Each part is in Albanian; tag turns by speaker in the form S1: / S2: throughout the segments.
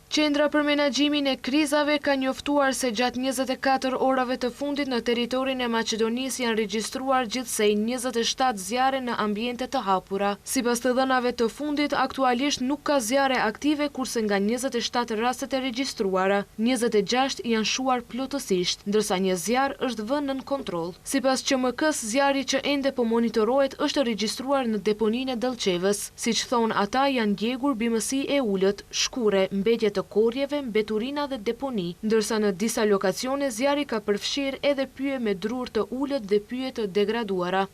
S1: Qendra për menaxhimin e krizave ka njoftuar se gjatë 24 orave të fundit në territorin e Maqedonisë janë regjistruar gjithsej 27 zjarre në ambiente të hapura. Sipas të dhënave të fundit, aktualisht nuk ka zjarre aktive, kurse nga 27 rastet e regjistruara, 26 janë shuar plotësisht, ndërsa një zjarr është vënë nën kontroll. Sipas QMK-s, zjarri që ende po monitorohet është regjistruar në deponinë e Dellçevës. Siç thonë ata, janë djegur bimësi e ulët, shkure, mbetje të korrjeve, mbeturina dhe deponi, ndërsa në disa lokacione zjarri ka përfshirë edhe pyje me drur të ulët dhe pyje të degraduara.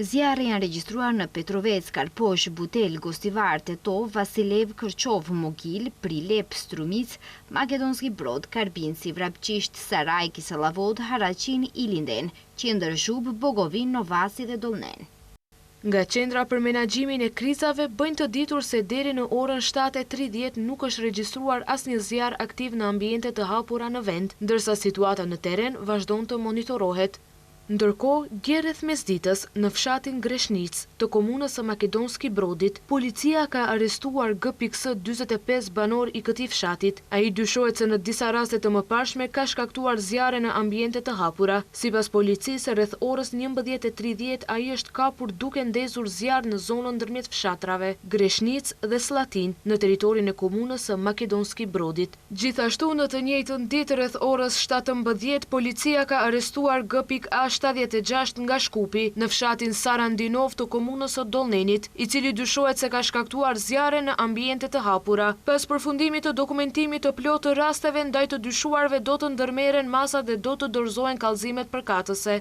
S2: Zjarre janë regjistruar në Petrovec, Karposh, Butel, Gostivar, Tetov, Vasilev, Kërçov, Mogil, Prilep, Strumic, Makedonski Brod, Karbinci, Vrapçisht, Saraj, Kisallavod, Haraqin, Ilinden, Qendër Zhub, Bogovin, Novasi dhe Dollnen.
S1: Nga Qendra për menaxhimin e krizave bëjnë të ditur se deri në orën 7:30 nuk është regjistruar asnjë zjarr aktiv në ambiente të hapura në vend, ndërsa situata në terren vazhdon të monitorohet. Ndërkohë, dje rreth mesditës, në fshatin Greshnic të komunës së Makedonski Brodit, policia ka arrestuar GPX 45 banor i këtij fshatit. Ai dyshohet se në disa raste të mëparshme ka shkaktuar zjarre në ambiente të hapura. Sipas policisë, rreth orës 11:30 ai është kapur duke ndezur zjarr në zonën ndërmjet fshatrave Greshnic dhe Slatin në territorin e komunës së Makedonski Brodit. Gjithashtu, në të njëjtën ditë rreth orës 17:00, policia ka arrestuar GPK 76 nga Shkupi në fshatin Sarandinov të komunës së Dollnenit, i cili dyshohet se ka shkaktuar zjarre në ambiente të hapura. Pas përfundimit të dokumentimit të plotë të rasteve ndaj të dyshuarve do të ndërmerren masa dhe do të dorëzohen kallëzimet përkatëse.